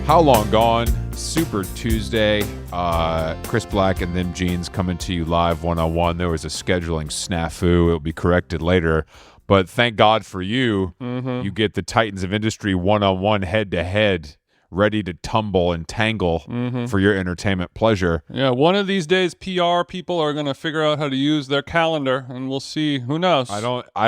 How Long Gone, Super Tuesday. Chris Black and them jeans coming to you live one-on-one. There was a scheduling snafu. It will be corrected later. But thank God for you. Mm-hmm. You get the Titans of Industry one-on-one, head-to-head, ready to tumble and tangle for your entertainment pleasure. Yeah, one of these days, PR people are going to figure out how to use their calendar, and we'll see. Who knows? I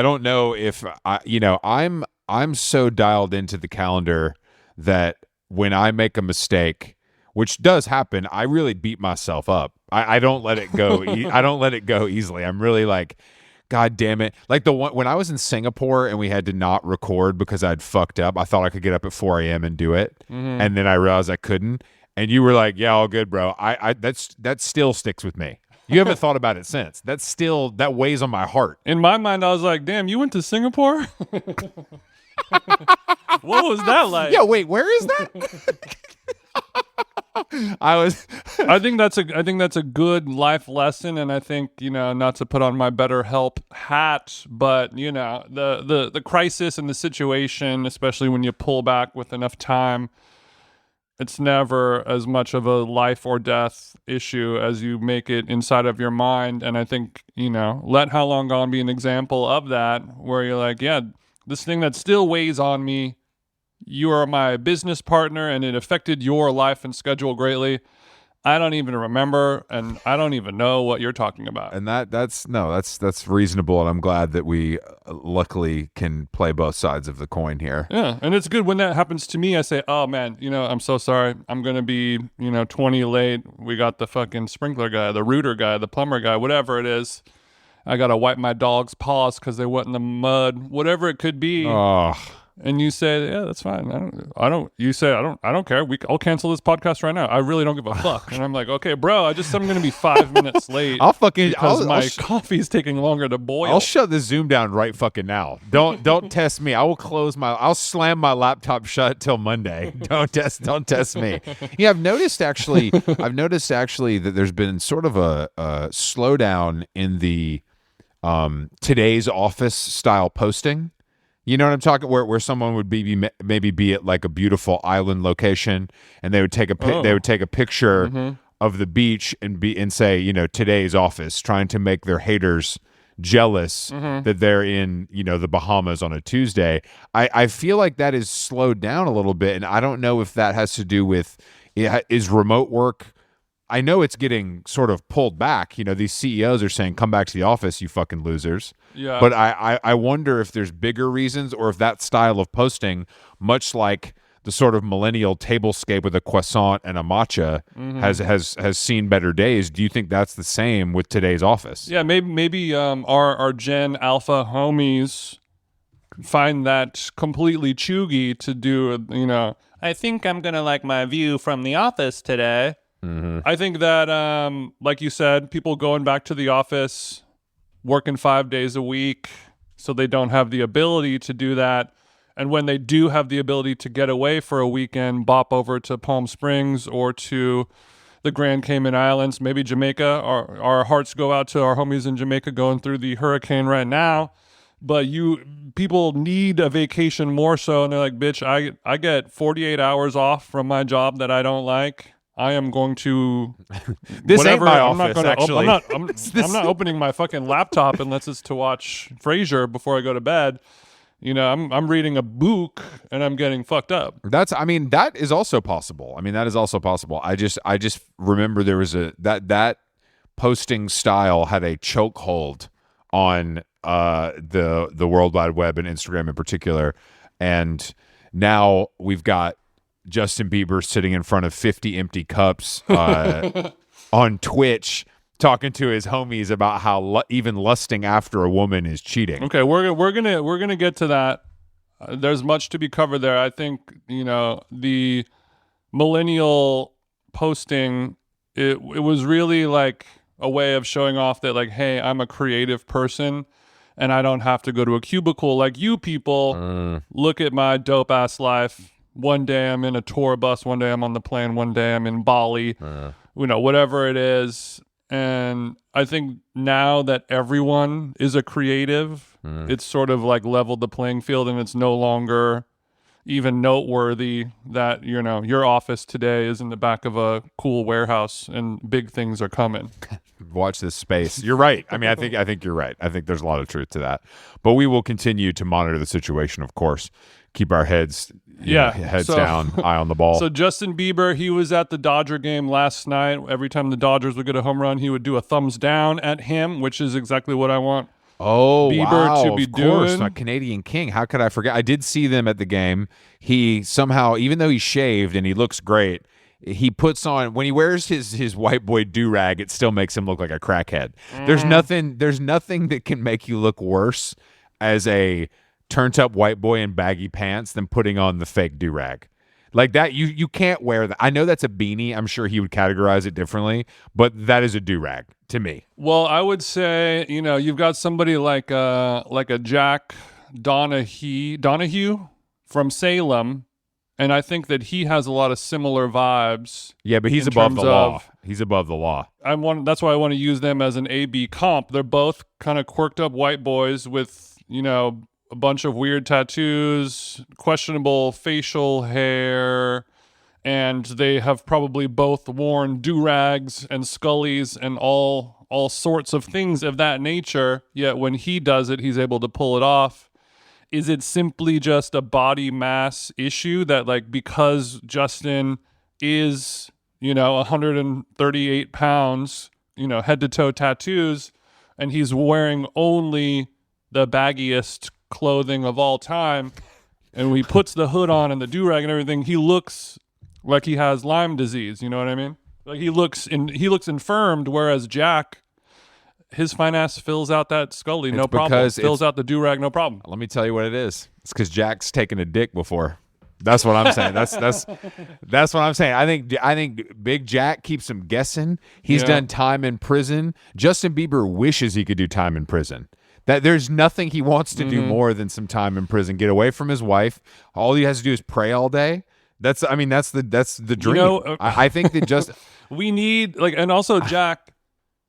don't know if I'm so dialed into the calendar that when I make a mistake, which does happen, I really beat myself up. I don't let it go. I don't let it go easily. I'm really like, God damn it. Like the one when I was in Singapore and we had to not record because I'd fucked up. I thought I could get up at 4 a.m. and do it. Mm-hmm. And then I realized I couldn't. And you were like, yeah, all good, bro. That still sticks with me. You haven't thought about it since. That weighs on my heart. In my mind, I was like, damn, you went to Singapore? What was that like? Yeah, wait, where is that? I think that's a good life lesson, and I think, not to put on my BetterHelp hat, but the crisis and the situation, especially when you pull back with enough time, it's never as much of a life or death issue as you make it inside of your mind. And I think, let How Long Gone be an example of that, where you're like, yeah, this thing that still weighs on me, you are my business partner and it affected your life and schedule greatly. I don't even remember, and I don't even know what you're talking about. And that's reasonable, and I'm glad that we luckily can play both sides of the coin here. Yeah, and it's good when that happens to me. I say, oh man, I'm so sorry. I'm going to be, 20 late. We got the fucking sprinkler guy, the rooter guy, the plumber guy, whatever it is. I got to wipe my dog's paws because they went in the mud, whatever it could be. Oh. And you say, yeah, that's fine. I don't care. I'll cancel this podcast right now. I really don't give a fuck. And I'm like, okay, bro, I'm going to be 5 minutes late. Because my coffee is taking longer to boil. I'll shut the Zoom down right fucking now. Don't test me. I'll slam my laptop shut till Monday. Don't test me. Yeah, I've noticed actually that there's been sort of a slowdown in the today's office style posting. You know what I'm talking? Where someone would maybe be at like a beautiful island location, and they would take a picture of the beach and say, today's office, trying to make their haters jealous that they're in the Bahamas on a Tuesday. I feel like that is slowed down a little bit, and I don't know if that has to do with is remote work. I know it's getting sort of pulled back. These CEOs are saying, come back to the office, you fucking losers. Yeah. But I wonder if there's bigger reasons, or if that style of posting, much like the sort of millennial tablescape with a croissant and a matcha, has seen better days. Do you think that's the same with today's office? Yeah, maybe our Gen Alpha homies find that completely chuggy to do, I think I'm going to like my view from the office today. Mm-hmm. I think that, like you said, people going back to the office, working 5 days a week, so they don't have the ability to do that. And when they do have the ability to get away for a weekend, bop over to Palm Springs or to the Grand Cayman Islands, maybe Jamaica. Our hearts go out to our homies in Jamaica going through the hurricane right now. But people need a vacation more so, and they're like, bitch, I get 48 hours off from my job that I don't like. I am going to this whatever. Ain't my I'm office, not gonna actually. I'm not opening my fucking laptop unless it's to watch Frasier before I go to bed. I'm reading a book and I'm getting fucked up. That is also possible. I just remember there was that posting style had a chokehold on the World Wide Web and Instagram in particular, and now we've got Justin Bieber sitting in front of 50 empty cups on Twitch talking to his homies about how even lusting after a woman is cheating. Okay, we're gonna get to that. There's much to be covered there. I think the millennial posting it was really like a way of showing off that, like, hey, I'm a creative person and I don't have to go to a cubicle like you people. Look at my dope ass life. One day I'm in a tour bus, one day I'm on the plane, one day I'm in Bali, whatever it is. And I think now that everyone is a creative, it's sort of like leveled the playing field, and it's no longer, even noteworthy that, you know, your office today is in the back of a cool warehouse and big things are coming. Watch this space. You're right. I mean, I think you're right. I think there's a lot of truth to that. But we will continue to monitor the situation, of course. Keep our heads heads down, eye on the ball. So Justin Bieber, he was at the Dodger game last night. Every time the Dodgers would get a home run, he would do a thumbs down at him, which is exactly what I want. Oh, Bieber wow, to be of course, doing. my Canadian king. How could I forget? I did see them at the game. He somehow, even though he's shaved and he looks great, he puts on, when he wears his white boy do-rag, it still makes him look like a crackhead. There's nothing that can make you look worse as a turned-up white boy in baggy pants than putting on the fake do-rag. Like that, you can't wear that. I know that's a beanie. I'm sure he would categorize it differently, but that is a do-rag to me. Well, I would say, you know, you've got somebody like a Jack Donahue from Salem, and I think that he has a lot of similar vibes. Yeah, but he's above the law. He's above the law. That's why I want to use them as an A-B comp. They're both kind of quirked up white boys with, you know, a bunch of weird tattoos, questionable facial hair, and they have probably both worn do-rags and scullies and all sorts of things of that nature, yet when he does it, he's able to pull it off. Is it simply just a body mass issue that, like, because Justin is, you know, 138 pounds, you know, head-to-toe tattoos, and he's wearing only the baggiest clothing of all time, and he puts the hood on and the do-rag and everything, he looks like he has Lyme disease, you know what I mean? Like he looks infirmed, whereas Jack, his fine ass fills out that scully, no problem. Fills out the do-rag, no problem. Let me tell you what it is. It's because Jack's taken a dick before. That's what I'm saying. That's what I'm saying. I think Big Jack keeps him guessing. He's done time in prison. Justin Bieber wishes he could do time in prison. That there's nothing he wants to do more than some time in prison. Get away from his wife. All he has to do is pray all day. That's the dream. You know, I think that just we need, like, and also Jack,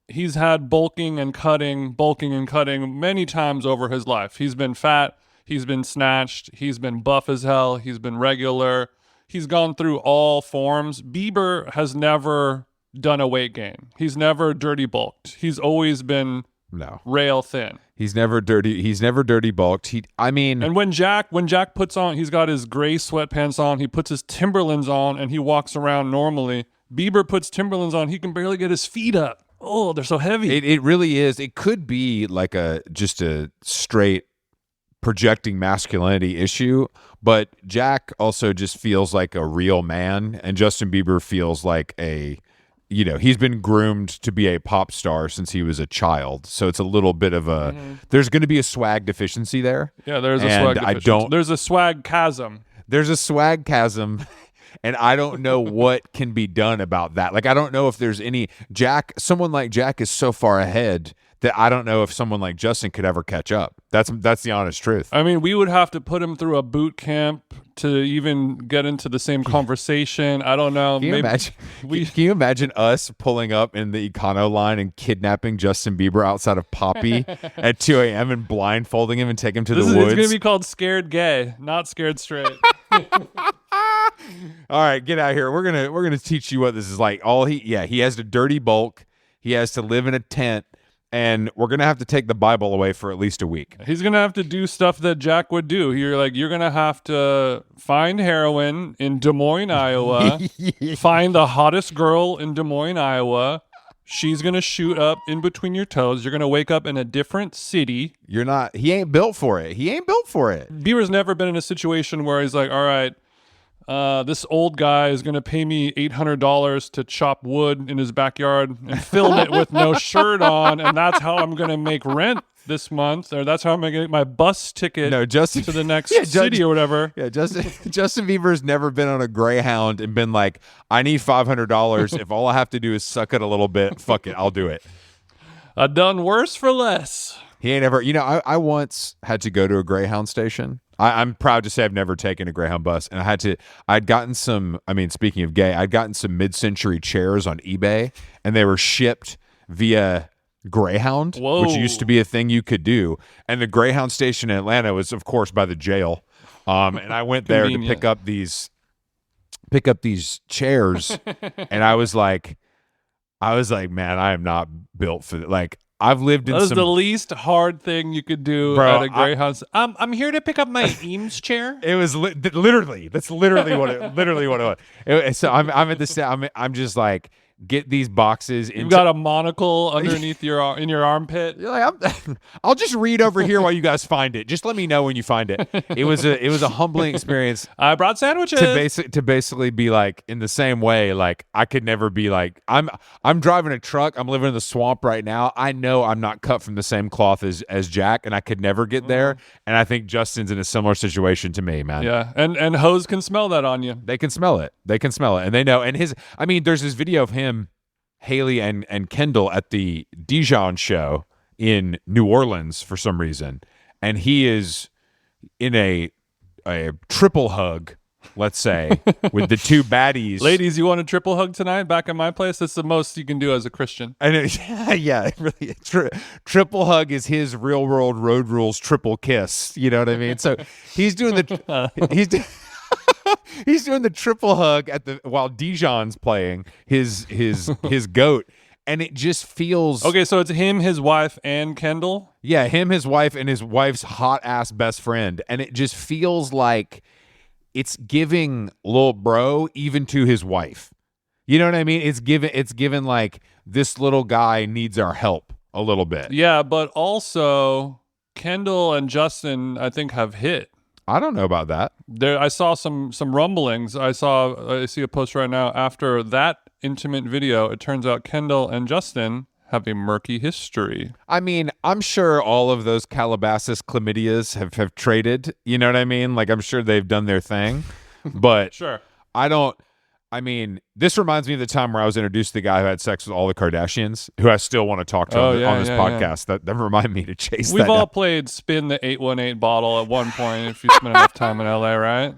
he's had bulking and cutting many times over his life. He's been fat, he's been snatched, he's been buff as hell, he's been regular. He's gone through all forms. Bieber has never done a weight gain. He's never dirty bulked. He's always been rail thin. He's never dirty bulked. And when Jack puts on, he's got his gray sweatpants on, he puts his Timberlands on, and he walks around normally. Bieber puts Timberlands on, he can barely get his feet up. Oh, they're so heavy. It really is. It could be like just a straight projecting masculinity issue, but Jack also just feels like a real man, and Justin Bieber feels like he's been groomed to be a pop star since he was a child. So it's a little bit of a, there's going to be a swag deficiency there. Yeah, there's a swag deficiency. There's a swag chasm. There's a swag chasm. And I don't know what can be done about that. Like, I don't know if there's someone like Jack is so far ahead that I don't know if someone like Justin could ever catch up. That's the honest truth. I mean, we would have to put him through a boot camp to even get into the same conversation. I don't know. Can you imagine us pulling up in the Econo line and kidnapping Justin Bieber outside of Poppy at 2 a.m. and blindfolding him and take him to the woods? It's going to be called Scared Gay, not Scared Straight. All right, get out of here. We're gonna teach you what this is like. He has to dirty bulk. He has to live in a tent. And we're going to have to take the Bible away for at least a week. He's going to have to do stuff that Jack would do. You're going to have to find heroin in Des Moines, Iowa. Find the hottest girl in Des Moines, Iowa. She's going to shoot up in between your toes. You're going to wake up in a different city. He ain't built for it. Bieber's never been in a situation where he's like, all right, this old guy is going to pay me $800 to chop wood in his backyard and film it with no shirt on, and that's how I'm going to make rent this month, or that's how I'm going to get my bus ticket to the next city or whatever. Yeah, Justin Bieber's never been on a Greyhound and been like, I need $500. If all I have to do is suck it a little bit, fuck it, I'll do it. I've done worse for less. He ain't ever, I once had to go to a Greyhound station. I'm proud to say I've never taken a Greyhound bus, and I'd gotten speaking of gay, I'd gotten some mid-century chairs on eBay, and they were shipped via Greyhound, which used to be a thing you could do. And the Greyhound station in Atlanta was, of course, by the jail. And I went there to Convenient. pick up these chairs, and I was like, man, I am not built for that. Like, I've lived in That was some. the least hard thing you could do Bro, at a Greyhound. I'm here to pick up my Eames chair. It was literally. That's literally what it. Literally what it was. So I'm at the. I'm just like, get these boxes. You've got a monocle underneath in your armpit. You're like, I'll just read over here while you guys find it. Just let me know when you find it. It was a humbling experience. I brought sandwiches. To basically be like, in the same way, like, I could never be like, I'm driving a truck, I'm living in the swamp right now. I know I'm not cut from the same cloth as Jack, and I could never get there. And I think Justin's in a similar situation to me, man. Yeah, and hoes can smell that on you. They can smell it. And they know. And there's this video of him, Haley and Kendall at the Dijon show in New Orleans for some reason, and he is in a triple hug, let's say, with the two baddies. Ladies, you want a triple hug tonight back at my place? That's the most you can do as a Christian. And it really, triple hug is his Real World Road Rules triple kiss. You know what I mean? So he's doing he's doing the triple hug while Dijon's playing his goat, and it just feels Okay, so it's him, his wife, and Kendall. Yeah, him, his wife, and his wife's hot ass best friend, and it just feels like it's giving little bro even to his wife. You know what I mean? It's given like, this little guy needs our help a little bit. Yeah, but also Kendall and Justin, I think, have hit. I don't know about that. I saw some rumblings. I see a post right now. After that intimate video, it turns out Kendall and Justin have a murky history. I mean, I'm sure all of those Calabasas chlamydias have traded. You know what I mean? Like, I'm sure they've done their thing. But Sure. This reminds me of the time where I was introduced to the guy who had sex with all the Kardashians, who I still want to talk to on this podcast. Yeah. That remind me to chase We've that all down. played spin the 818 bottle at one point if you spend enough time in LA, right?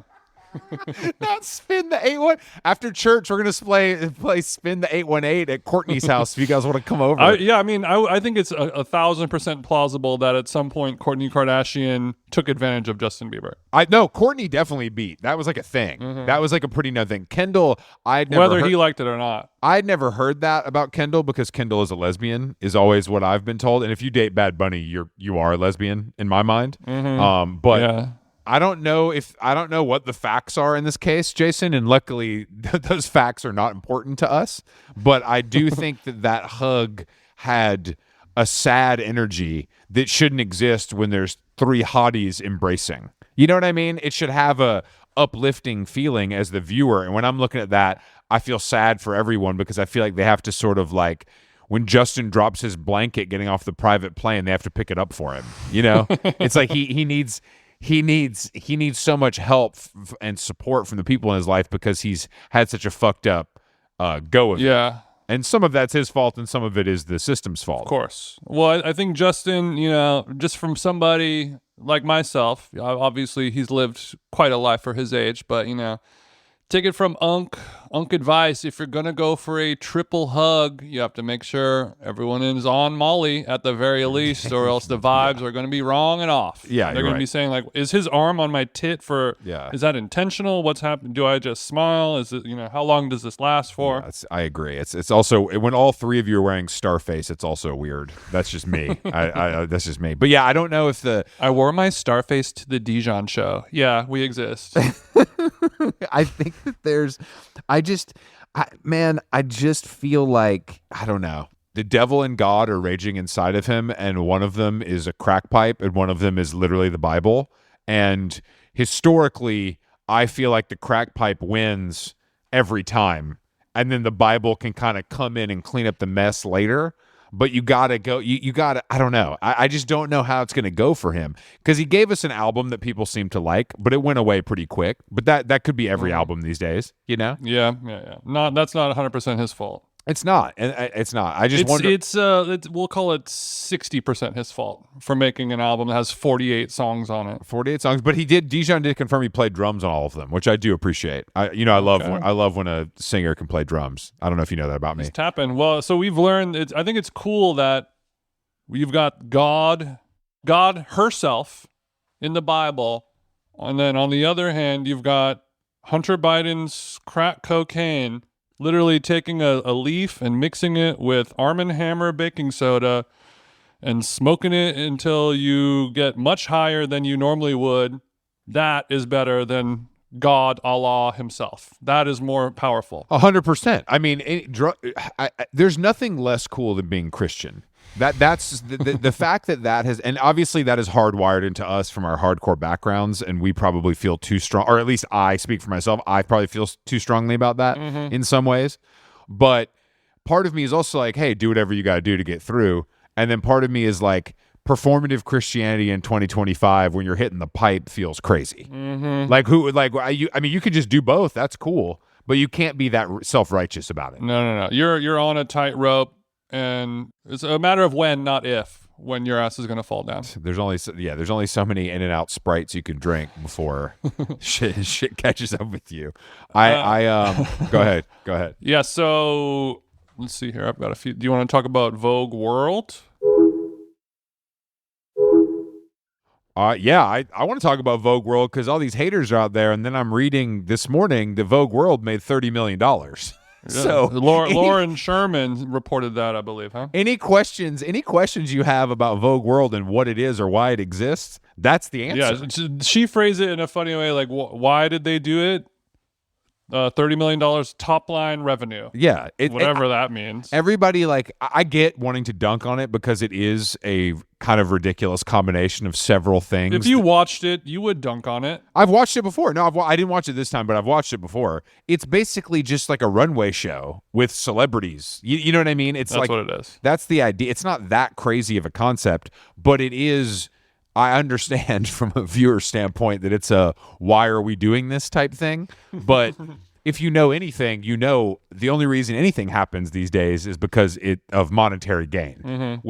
Not spin the 818. After church, we're going to play spin the 818 at Courtney's house if you guys want to come over. I think it's 1,000% plausible that at some point Kourtney Kardashian took advantage of Justin Bieber. No, Courtney definitely beat. That was like a thing. That was like a pretty known thing. Kendall, Whether he liked it or not. I'd never heard that about Kendall, because Kendall is a lesbian, is always what I've been told. And if you date Bad Bunny, you are a lesbian in my mind. But Yeah. I don't know what the facts are in this case, Jason, and luckily those facts are not important to us. But I do think that hug had a sad energy that shouldn't exist when there's three hotties embracing. You know what I mean? It should have a uplifting feeling as the viewer. And when I'm looking at that, I feel sad for everyone, because I feel like they have to sort of like, when Justin drops his blanket getting off the private plane, they have to pick it up for him. You know, it's like he needs so much help and support from the people in his life, because he's had such a fucked up go of it. Yeah. And some of that's his fault, and some of it is the system's fault. Of course. Well, I think Justin, just from somebody like myself, obviously he's lived quite a life for his age, but, take it from Unk advice. If you're going to go for a triple hug, you have to make sure everyone is on Molly at the very least, or else the vibes are going to be wrong and off. Yeah, they're going to be saying like, is his arm on my tit is that intentional? What's happened? Do I just smile? Is it, how long does this last for? Yeah, I agree. It's also, when all three of you are wearing Starface, it's also weird. That's just me. That's just me. But yeah, I don't know if I wore my Starface to the Dijon show. Yeah, we exist. I think that I just feel like, I don't know, the devil and God are raging inside of him, and one of them is a crack pipe, and one of them is literally the Bible. And historically, I feel like the crack pipe wins every time, and then the Bible can kind of come in and clean up the mess later. But you gotta go. You gotta. I don't know. I just don't know how it's gonna go for him, because he gave us an album that people seem to like, but it went away pretty quick. But that could be every album these days, Yeah. That's not 100% his fault. It's not. It's not. I just wonder. We'll call it 60% his fault for making an album that has 48 songs on it. 48 songs, but Dijon did confirm he played drums on all of them, which I do appreciate. I love when a singer can play drums. I don't know if you know that about me. He's tapping. Well, so we've learned. I think it's cool that you've got God herself in the Bible And then on the other hand, you've got Hunter Biden's crack cocaine, literally taking a leaf and mixing it with Arm & Hammer baking soda and smoking it until you get much higher than you normally would. That is better than God, Allah himself. That is more powerful. 100%. I mean, there's nothing less cool than being Christian. That's the fact that has, and obviously that is hardwired into us from our hardcore backgrounds, and we probably feel too strong, or at least I speak for myself, I probably feel too strongly about that in some ways. But part of me is also like, hey, do whatever you got to do to get through. And then part of me is like, performative Christianity in 2025 when you're hitting the pipe feels crazy. Like I mean, you could just do both. That's cool, but you can't be that self-righteous about it. No. You're on a tightrope, and it's a matter of when, not if, when your ass is going to fall down. There's only so many In-N-Out Sprites you can drink before shit catches up with you. Go ahead. Yeah. So let's see here. I've got a few. Do you want to talk about Vogue World? Yeah, I want to talk about Vogue World because all these haters are out there, and then I'm reading this morning the Vogue World made $30 million. So Lauren Sherman reported that, I believe, huh? Any questions you have about Vogue World and what it is or why it exists, that's the answer. Yeah, she phrased it in a funny way, like, why did they do it? $30 million top line revenue. Yeah. Whatever that means. Everybody, like, I get wanting to dunk on it because it is a kind of ridiculous combination of several things. If you watched it, you would dunk on it. I've watched it before. No, I didn't watch it this time, but I've watched it before. It's basically just like a runway show with celebrities. You know what I mean? That's what it is. That's the idea. It's not that crazy of a concept, but it is. I understand from a viewer standpoint that it's a why are we doing this type thing. But if you know anything, you know the only reason anything happens these days is because of monetary gain,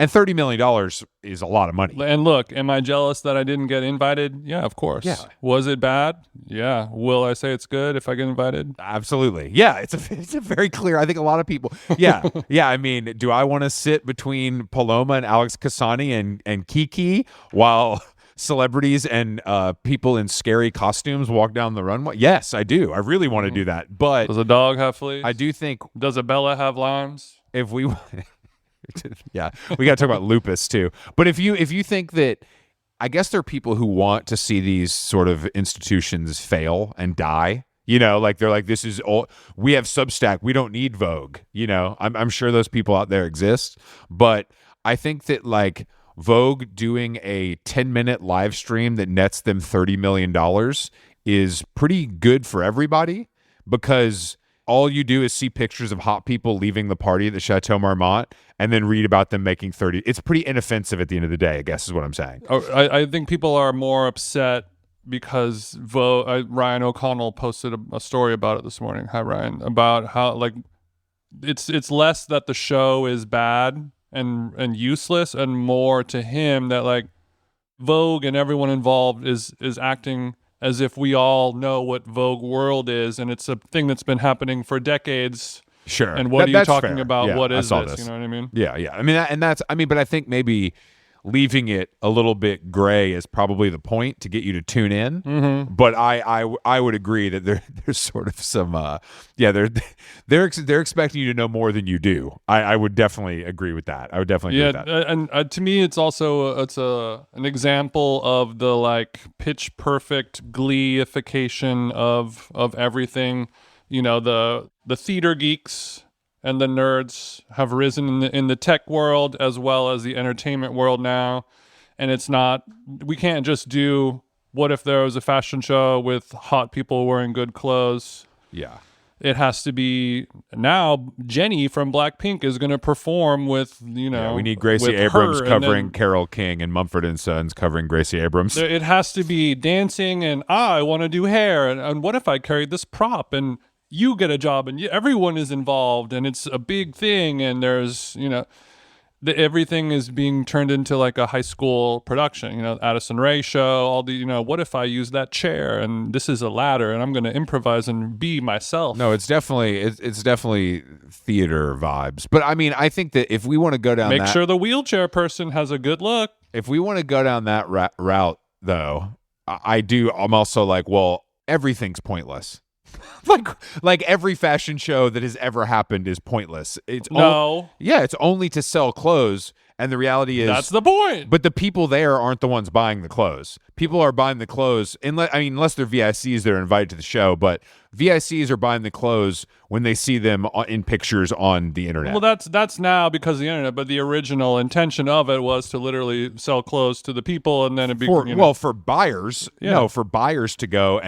and $30 million is a lot of money. And look, am I jealous that I didn't get invited? Yeah, of course. Yeah. Was it bad? Yeah. Will I say it's good if I get invited? Absolutely. Yeah, it's a very clear. I think a lot of people. Yeah, yeah. I mean, do I want to sit between Paloma and Alex Kasani and Kiki while celebrities and people in scary costumes walk down the runway? Yes, I do. I really want to do that. But does a dog have fleas? I do think. Does a Bella have limes? If we. Yeah, we got to talk about lupus too. But if you think that, I guess there are people who want to see these sort of institutions fail and die. You know, like they're like, this is all we have. Substack. We don't need Vogue. You know, I'm sure those people out there exist. But I think that like Vogue doing a 10-minute live stream that nets them $30 million is pretty good for everybody because all you do is see pictures of hot people leaving the party at the Chateau Marmont and then read about them making 30. It's pretty inoffensive at the end of the day, I guess is what I'm saying. I think people are more upset because Ryan O'Connell posted a story about it this morning. Hi, Ryan. About how like it's less that the show is bad and useless and more to him that like Vogue and everyone involved is acting as if we all know what Vogue World is, and it's a thing that's been happening for decades. Sure. And what are you talking fair. about? Yeah, what is this? You know what I mean? Yeah. I mean, but I think maybe leaving it a little bit gray is probably the point to get you to tune in. Mm-hmm. But I would agree that there's sort of some they're expecting you to know more than you do. I would definitely agree with that. I would definitely agree with that. And to me, it's also an example of the like pitch perfect gleeification of everything. You know, the theater geeks and the nerds have risen in the tech world as well as the entertainment world now. And we can't just do, what if there was a fashion show with hot people wearing good clothes? Yeah. It has to be, now Jenny from Blackpink is going to perform with, you know. Yeah, we need Gracie Abrams covering Carole King and Mumford & Sons covering Gracie Abrams. It has to be dancing and I want to do hair. And what if I carried this prop and you get a job and everyone is involved and it's a big thing and there's, you know, everything is being turned into like a high school production, you know, Addison Rae show, all the, you know, what if I use that chair and this is a ladder and I'm going to improvise and be myself. No, it's definitely theater vibes. But I mean, I think that if we want to go down Make sure the wheelchair person has a good look. If we want to go down that route though, I'm also like, well, everything's pointless. like every fashion show that has ever happened is pointless. It's only to sell clothes, and the reality is that's the point. But the people there aren't the ones buying the clothes. People are buying the clothes unless they're VICs that are invited to the show, but VICs are buying the clothes when they see them in pictures on the internet. Well, that's now because of the internet, but the original intention of it was to literally sell clothes to the people, and then for buyers, for buyers to go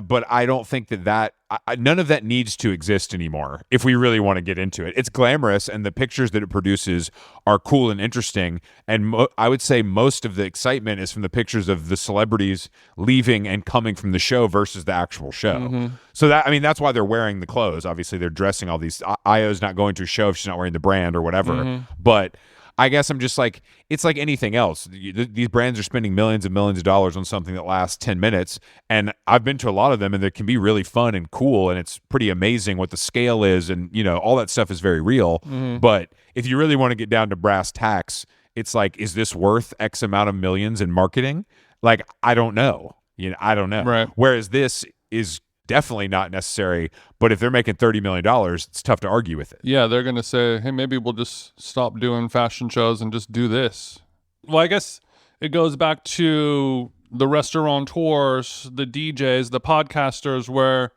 but I don't think that none of that needs to exist anymore if we really want to get into it. It's glamorous, and the pictures that it produces are cool and interesting, and I would say most of the excitement is from the pictures of the celebrities leaving and coming from the show versus the actual show. Mm-hmm. So that's why they're wearing the clothes. Obviously, they're dressing all these. Io's not going to a show if she's not wearing the brand or whatever. Mm-hmm. But I guess I'm just like, it's like anything else. These brands are spending millions and millions of dollars on something that lasts 10 minutes. And I've been to a lot of them, and they can be really fun and cool. And it's pretty amazing what the scale is. And, all that stuff is very real. Mm-hmm. But if you really want to get down to brass tacks, it's like, is this worth X amount of millions in marketing? Like, I don't know. I don't know. Right. Whereas this is definitely not necessary, but if they're making $30 million, it's tough to argue with it. Yeah, they're going to say, hey, maybe we'll just stop doing fashion shows and just do this. Well, I guess it goes back to the restaurateurs, the DJs, the podcasters, where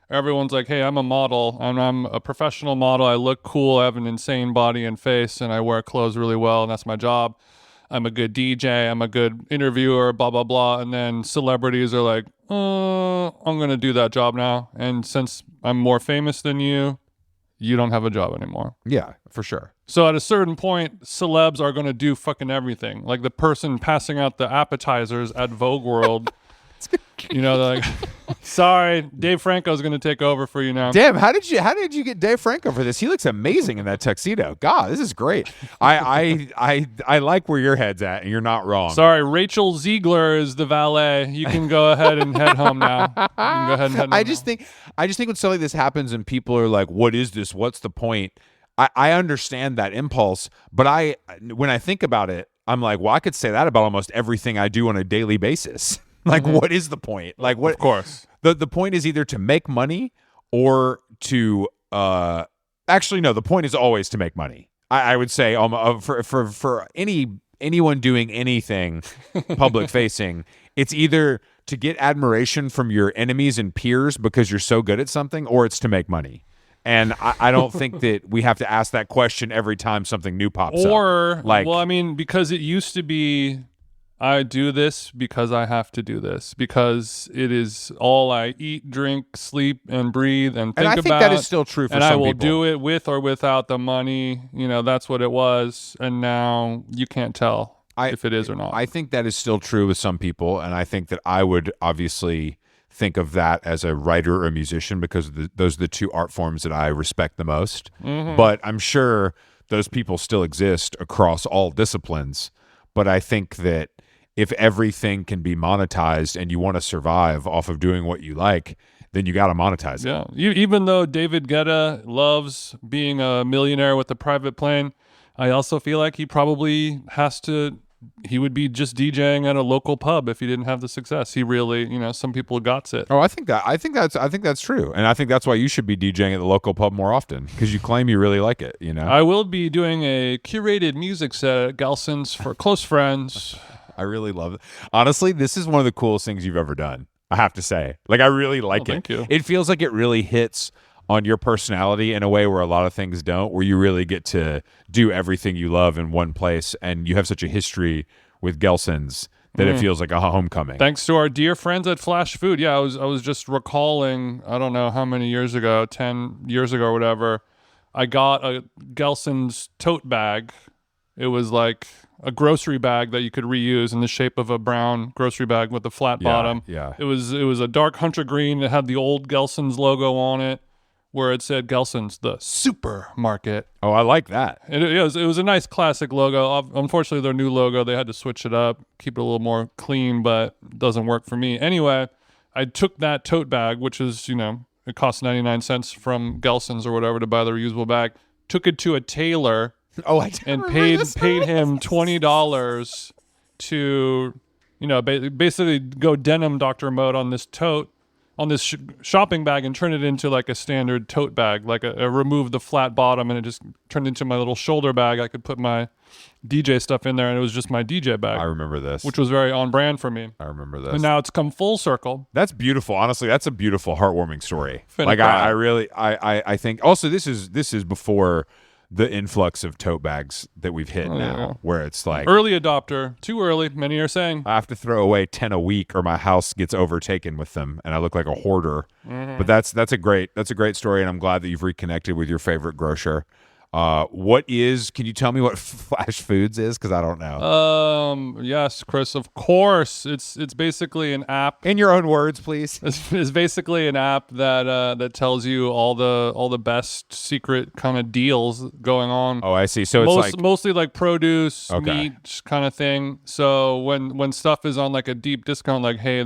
everyone's like, hey, I'm a model, and I'm a professional model. I look cool. I have an insane body and face, and I wear clothes really well, and that's my job. I'm a good DJ, I'm a good interviewer, blah, blah, blah. And then celebrities are like, I'm going to do that job now. And since I'm more famous than you, you don't have a job anymore. Yeah, for sure. So at a certain point, celebs are going to do fucking everything. Like the person passing out the appetizers at Vogue World. They're like, sorry, Dave Franco's going to take over for you now. Damn, how did you get Dave Franco for this? He looks amazing in that tuxedo. God, this is great. I like where your head's at, and you're not wrong. Sorry, Rachel Ziegler is the valet. You can go ahead and head home now. I just think when something like this happens and people are like, what is this? What's the point? I understand that impulse, but when I think about it, I'm like, well, I could say that about almost everything I do on a daily basis. Like, what is the point? Like, what? Of course. The point is either to make money or to actually, no, the point is always to make money. I would say for anyone doing anything public facing, it's either to get admiration from your enemies and peers because you're so good at something, or it's to make money. And I don't think that we have to ask that question every time something new pops up. Or, because it used to be, I do this because I have to do this, because it is all I eat, drink, sleep, and breathe, and think about. And I think that is still true for some people. And I will do it with or without the money. That's what it was. And now you can't tell if it is or not. I think that is still true with some people. And I think that I would obviously think of that as a writer or a musician, because those are the two art forms that I respect the most. Mm-hmm. But I'm sure those people still exist across all disciplines. But I think that if everything can be monetized and you want to survive off of doing what you like, then you got to monetize it. Yeah. Even though David Guetta loves being a millionaire with a private plane, I also feel like he probably he would be just DJing at a local pub if he didn't have the success. He really, some people got it. Oh, I think that's true. And I think that's why you should be DJing at the local pub more often, because you claim you really like it, I will be doing a curated music set at Gelson's for close friends. I really love it. Honestly, this is one of the coolest things you've ever done, I have to say. Like, I really like it. Thank you. It feels like it really hits on your personality in a way where a lot of things don't, where you really get to do everything you love in one place, and you have such a history with Gelson's that it feels like a homecoming. Thanks to our dear friends at Flash Food. Yeah, I was just recalling, I don't know how many years ago, 10 years ago or whatever, I got a Gelson's tote bag. It was like a grocery bag that you could reuse in the shape of a brown grocery bag with a flat bottom. Yeah. It was a dark hunter green. It had the old Gelson's logo on it, where it said Gelson's, the supermarket. Oh, I like that. And it was a nice classic logo. Unfortunately, their new logo, they had to switch it up, keep it a little more clean, but it doesn't work for me. Anyway, I took that tote bag, which is, it cost 99 cents from Gelson's or whatever to buy the reusable bag, took it to a tailor. Oh, I and paid him $20 to basically go denim doctor mode on this tote, on this shopping bag, and turn it into like a standard tote bag, like remove the flat bottom, and it just turned into my little shoulder bag. I could put my DJ stuff in there, and it was just my DJ bag. I remember this. Which was very on brand for me. I remember this. And now it's come full circle. That's beautiful. Honestly, that's a beautiful, heartwarming story. Finna Like cry. I really, I think. Also, this is before the influx of tote bags that we've hit now, yeah. where it's like Early adopter, too early, many are saying. I have to throw away 10 a week, or my house gets overtaken with them, and I look like a hoarder. But that's a great story, and I'm glad that you've reconnected with your favorite grocer. Can you tell me what Flash Foods is? Because I don't know. Yes, Chris, of course. It's basically an app. In your own words, please. It's basically an app that tells you all the best secret kind of deals going on. Oh, I see. So it's mostly like produce, Okay. meat kind of thing. So when stuff is on like a deep discount, like, hey,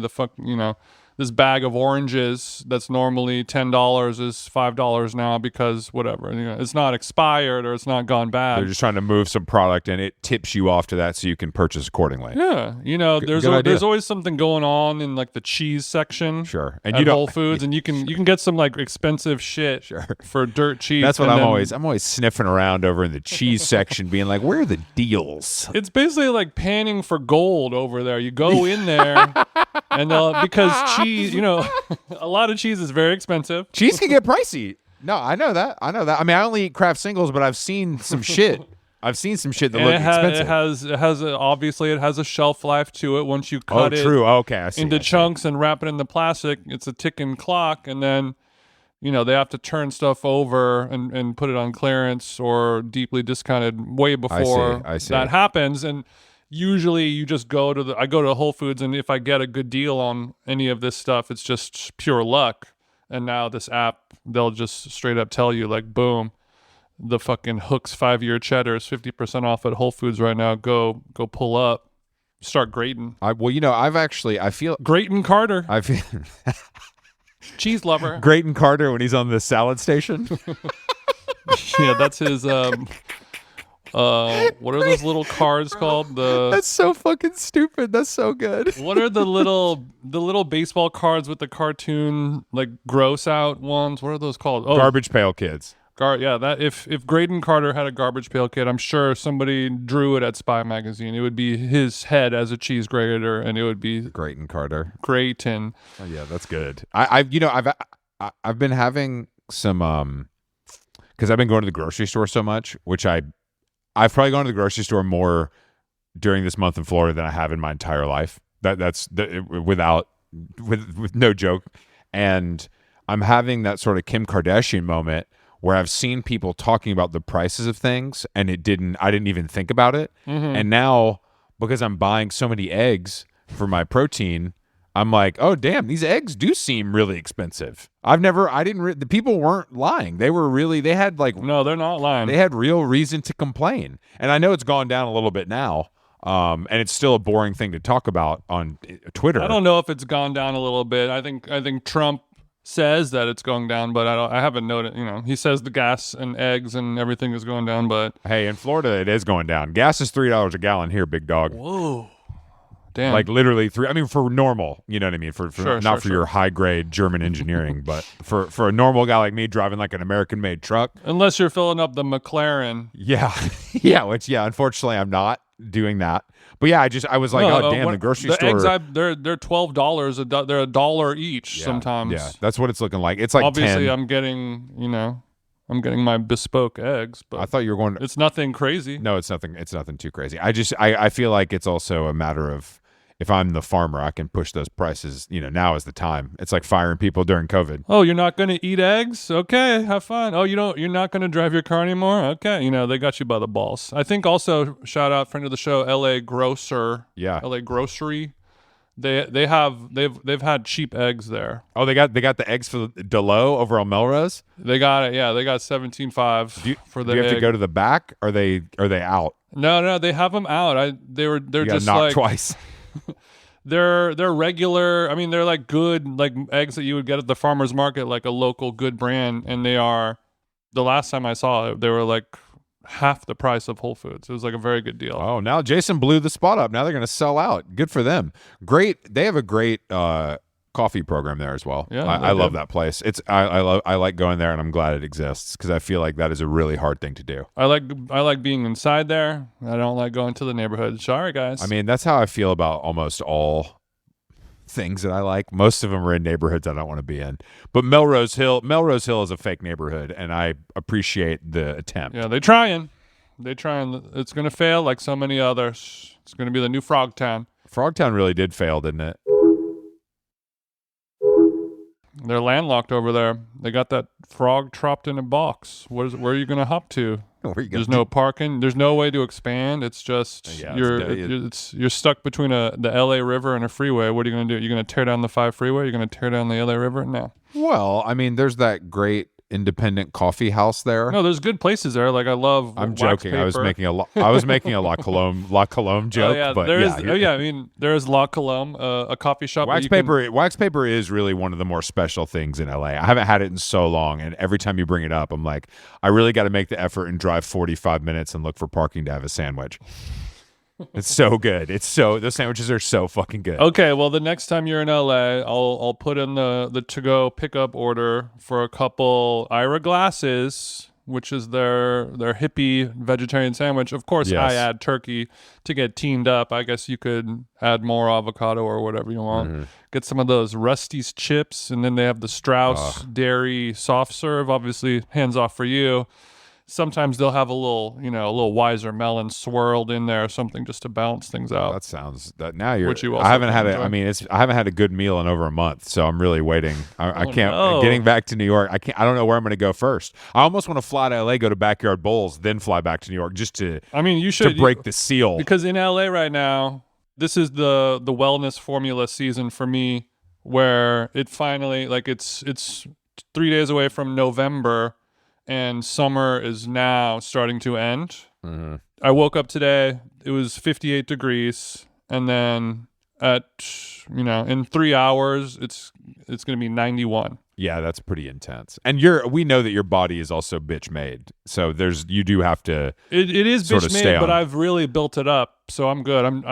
this bag of oranges that's normally $10 is $5 now because whatever, it's not expired or it's not gone bad. they're just trying to move some product, and it tips you off to that so you can purchase accordingly. Yeah, there's always something going on in like the cheese section. Sure. And at you don't- Whole Foods, and you can get some like expensive shit for dirt cheap. That's what and I'm then always sniffing around over in the cheese section, being like, where are the deals? It's basically like panning for gold over there. You go in there, and because cheese, a lot of cheese is very expensive. Cheese can get pricey. No, I know that. I mean, I only eat Kraft singles, but I've seen some shit. I've seen some shit that look expensive. Obviously it has a shelf life to it. Once you cut it true. Okay, I see. into chunks and wrap it in the plastic, it's a ticking clock, and then they have to turn stuff over and put it on clearance or deeply discounted way before I see. that happens. And usually you just I go to Whole Foods, and if I get a good deal on any of this stuff, it's just pure luck. And now this app, they'll just straight up tell you, like, boom, the fucking Hooks 5-year cheddar is 50% off at Whole Foods right now. Go pull up, start grating. I feel Grating Carter, I feel cheese lover. Grayton Carter when he's on the salad station. Yeah, that's his. What are those little cards called? That's so fucking stupid. That's so good. What are the little baseball cards with the cartoon, like, gross out ones? What are those called? Oh, Garbage Pail Kids. Yeah, that if Graydon Carter had a garbage pail kid, I'm sure somebody drew it at Spy Magazine. It would be his head as a cheese grater, and it would be Grayton Carter. Grayton. Oh, yeah, that's good. I've been having some because I've been going to the grocery store so much, which I've probably gone to the grocery store more during this month in Florida than I have in my entire life. That's with no joke. And I'm having that sort of Kim Kardashian moment where I've seen people talking about the prices of things, and I didn't even think about it. Mm-hmm. And now, because I'm buying so many eggs for my protein, I'm like, oh damn, these eggs do seem really expensive. The people weren't lying. They had like, no, they're not lying. They had real reason to complain. And I know it's gone down a little bit now. And it's still a boring thing to talk about on Twitter. I don't know if it's gone down a little bit. I think Trump says that it's going down, but I haven't noted. He says the gas and eggs and everything is going down, but hey, in Florida it is going down. Gas is $3 a gallon here, big dog. Whoa, damn! Like literally $3. I mean, for normal, you know what I mean. For your high grade German engineering, but for a normal guy like me driving like an American made truck, unless you're filling up the McLaren. Yeah, yeah. Unfortunately, I'm not doing that. But yeah, I was like, the grocery store. Eggs, they're $12. They're $1 each sometimes. Yeah, that's what it's looking like. It's like obviously 10. I'm getting my bespoke eggs, but I thought you were going. It's nothing crazy. No, it's nothing. It's nothing too crazy. I feel like it's also a matter of, if I'm the farmer, I can push those prices. Now is the time. It's like firing people during COVID. Oh, you're not going to eat eggs? Okay, have fun. Oh, you're not going to drive your car anymore? Okay, they got you by the balls. I think also, shout out friend of the show, LA Grocer. Yeah, LA Grocery. They've had cheap eggs there. Oh, they got the eggs for Delo over on Melrose. They got it. Yeah, they got $17.5 for the. Do you have egg. to go to the back? Are they out? No, they have them out. They're just knocked like twice. They're regular. I mean, they're like good, like eggs that you would get at the farmer's market, like a local good brand. And they are, the last time I saw it, they were like half the price of Whole Foods. It was like a very good deal. Oh, now Jason blew the spot up. Now they're going to sell out. Good for them. Great. They have a great coffee program there as well. Yeah, I love that place. I like going there, and I'm glad it exists because I feel like that is a really hard thing to do. I like being inside there. I don't like going to the neighborhood. Sorry, guys. I mean, that's how I feel about almost all things that I like. Most of them are in neighborhoods I don't want to be in. But Melrose Hill is a fake neighborhood, and I appreciate the attempt. Yeah, they're trying. It's going to fail like so many others. It's going to be the new Frogtown. Frogtown really did fail, didn't it? They're landlocked over there. They got that frog trapped in a box. Where are you going to hop to? There's no parking. There's no way to expand. It's just you're stuck between the LA River and a freeway. What are you going to do? You're going to tear down the 5 freeway? You're going to tear down the LA River? No. Well, I mean, there's that great independent coffee house there. No, there's good places there. Like I love. I'm joking. I was making a La Colombe joke. Oh, yeah, but I mean, there is La Colombe, a coffee shop. Wax paper is really one of the more special things in LA. I haven't had it in so long, and every time you bring it up, I'm like, I really got to make the effort and drive 45 minutes and look for parking to have a sandwich. It's so good. Those sandwiches are so fucking good. Okay, well, the next time you're in LA, I'll put in the to-go pickup order for a couple Ira glasses, which is their hippie vegetarian sandwich. Of course, yes. I add turkey to get teamed up. I guess you could add more avocado or whatever you want. Mm-hmm. Get some of those Rusty's chips, and then they have the Strauss dairy soft serve. Obviously, hands off for you. Sometimes they'll have a little wiser melon swirled in there or something just to balance things out. That sounds that now you're. Which you also I haven't had enjoy. I haven't had a good meal in over a month, so I'm really waiting. I can't. Getting back to New York, I can't. I don't know where I'm going to go first. I almost want to fly to LA, go to Backyard Bowls, then fly back to New York just to. I mean, you should break the seal because in LA right now, this is the wellness formula season for me, where it finally it's 3 days away from November. And summer is now starting to end. Mm-hmm. I woke up today, it was 58 degrees. And then in 3 hours, it's going to be 91. Yeah, that's pretty intense. And we know that your body is also bitch made. So you do have to. It is bitch made, but I've really built it up. So I'm good.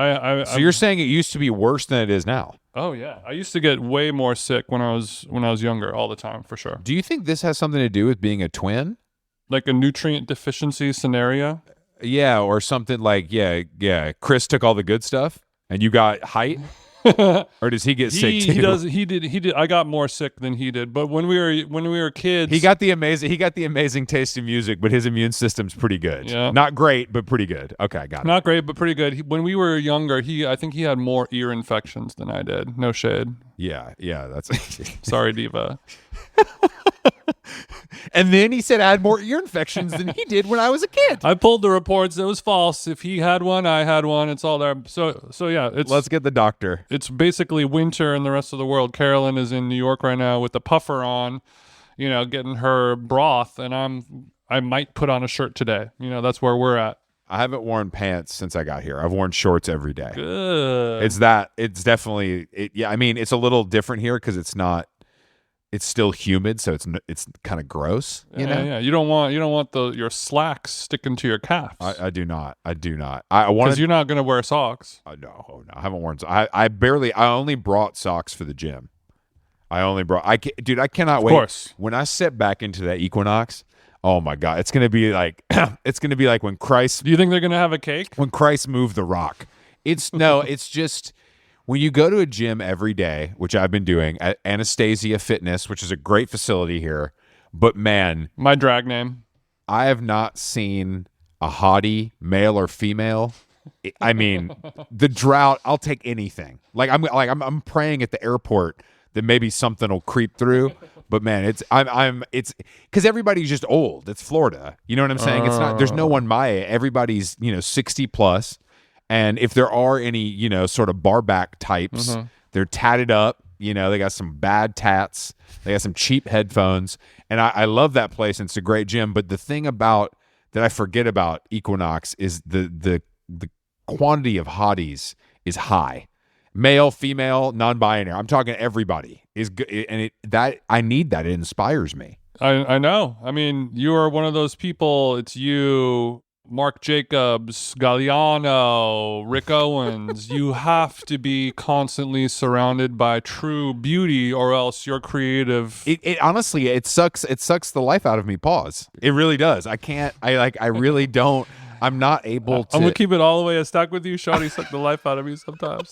So you're saying it used to be worse than it is now? Oh yeah, I used to get way more sick when I was younger, all the time, for sure. Do you think this has something to do with being a twin? Like a nutrient deficiency scenario? Yeah, or something like Chris took all the good stuff, and you got height. Or does he get sick too? He did. I got more sick than he did. But when we were kids, he got the amazing taste in music, but his immune system's pretty good. Yeah. Not great, but pretty good. Okay, got it. Not great, but pretty good. When we were younger, I think he had more ear infections than I did. No shade. Yeah, that's. Sorry, Diva. And then he said I had more ear infections than he did when I was a kid. I pulled the reports. It was false. If he had one, I had one. It's all there. So yeah. Let's get the doctor. It's basically winter in the rest of the world. Carolyn is in New York right now with the puffer on, getting her broth, and I might put on a shirt today. That's where we're at. I haven't worn pants since I got here. I've worn shorts every day. Good. It's definitely yeah. I mean, it's a little different here because it's not. It's still humid, so it's kind of gross. Yeah. You don't want your slacks sticking to your calves. I do not. I because you're not going to wear socks. No. I haven't worn. I only brought socks for the gym. I cannot wait. Of course. When I step back into that Equinox, oh my God, it's gonna be like when Christ. Do you think they're gonna have a cake when Christ moved the rock? It's just. When you go to a gym every day, which I've been doing at Anastasia Fitness, which is a great facility here, but man, my drag name, I have not seen a hottie, male or female. I mean, the drought. I'll take anything. I'm praying at the airport that maybe something will creep through. But man, it's because everybody's just old. It's Florida. You know what I'm saying? It's not. There's no one my age. Everybody's 60 plus. And if there are any, sort of barback types, they're tatted up. They got some bad tats. They got some cheap headphones. And I love that place, and it's a great gym. But the thing that I forget about Equinox is the quantity of hotties is high. Male, female, non-binary. I'm talking everybody is good, and I need that. It inspires me. I know. I mean, you are one of those people. It's you Mark Jacobs, Galliano, Rick Owens. You have to be constantly surrounded by true beauty, or else your creative. It honestly, it sucks. It sucks the life out of me. Pause. It really does. I can't. I really don't. I'm not able to. I'm gonna keep it all the way a stack with you. Shawty suck the life out of me sometimes,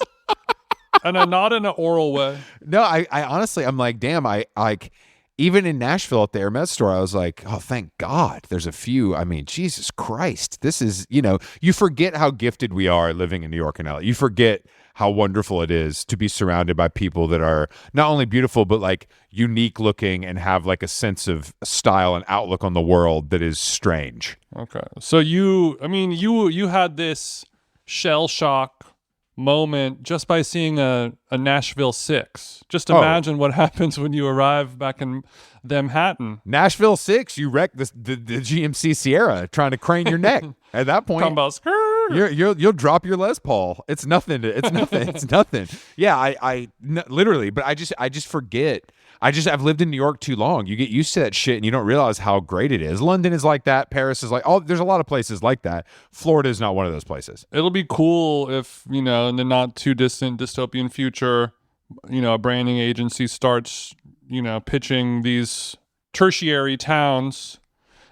and not in an oral way. No, I honestly, I'm like, damn. I like. Even in Nashville at the Air Med store, I was like, oh, thank God there's a few. I mean, Jesus Christ. This is, you forget how gifted we are living in New York and LA. You forget how wonderful it is to be surrounded by people that are not only beautiful, but like unique looking and have like a sense of style and outlook on the world that is strange. Okay. So you had this shell shock moment just by seeing a Nashville 6. Just imagine what happens when you arrive back in Manhattan. Nashville 6, you wreck the GMC Sierra trying to crane your neck. At that point, talking about skirt. You'll drop your Les Paul. It's nothing. It's nothing. It's nothing. Yeah, literally. But I just forget. I've lived in New York too long. You get used to that shit and you don't realize how great it is. London is like that. Paris is like, there's a lot of places like that. Florida is not one of those places. It'll be cool if, in the not too distant dystopian future, a branding agency starts, pitching these tertiary towns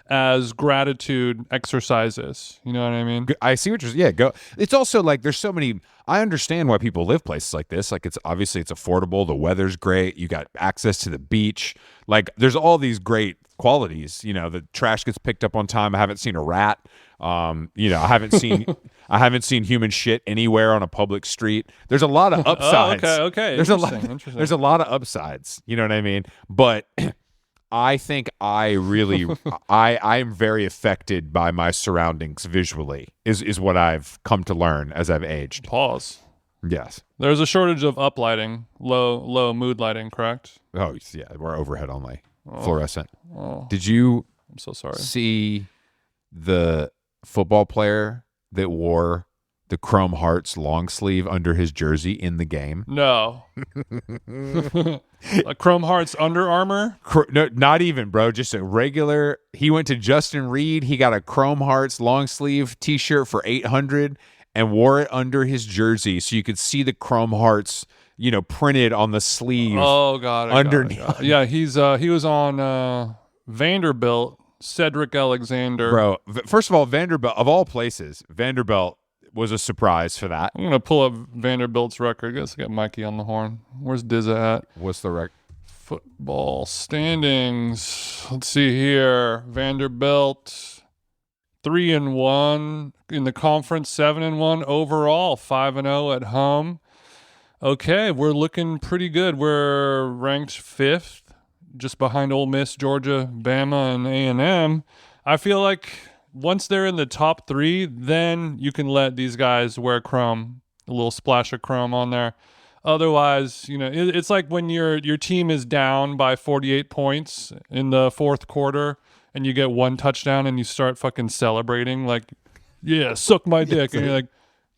as gratitude exercises. You know what I mean? I see what you're go. It's also like there's so many. I understand why people live places like this. Like it's affordable. The weather's great. You got access to the beach. Like there's all these great qualities. The trash gets picked up on time. I haven't seen a rat. I haven't seen human shit anywhere on a public street. There's a lot of upsides. Okay. There's a lot of upsides. You know what I mean? But I think I am very affected by my surroundings visually is what I've come to learn as I've aged. Pause. Yes. There's a shortage of uplighting, low mood lighting, correct? Oh, yeah. We're overhead only. Fluorescent. Oh. Did you I'm so sorry. see the football player that wore the Chrome Hearts long sleeve under his jersey in the game? No. A Chrome Hearts Under Armour? No, not even, bro. Just a regular. He went to Justin Reed. He got a Chrome Hearts long sleeve T-shirt for $800 and wore it under his jersey so you could see the Chrome Hearts, printed on the sleeve. Oh, God. Underneath. God. Yeah, he was on Vanderbilt. Cedric Alexander. Bro, first of all, Vanderbilt, of all places, Vanderbilt was a surprise for that. I'm going to pull up Vanderbilt's record. I guess I got Mikey on the horn. Where's Dizza at? What's the record? Football standings. Let's see here. Vanderbilt 3-1 in the conference, 7-1 overall, 5-0 at home. Okay, we're looking pretty good. We're ranked 5th, just behind Ole Miss, Georgia, Bama, and A&M. I feel like once they're in the top 3, then you can let these guys wear chrome, a little splash of chrome on there. Otherwise, it's like when your team is down by 48 points in the fourth quarter and you get 1 touchdown and you start fucking celebrating like, yeah, suck my dick. And you're like,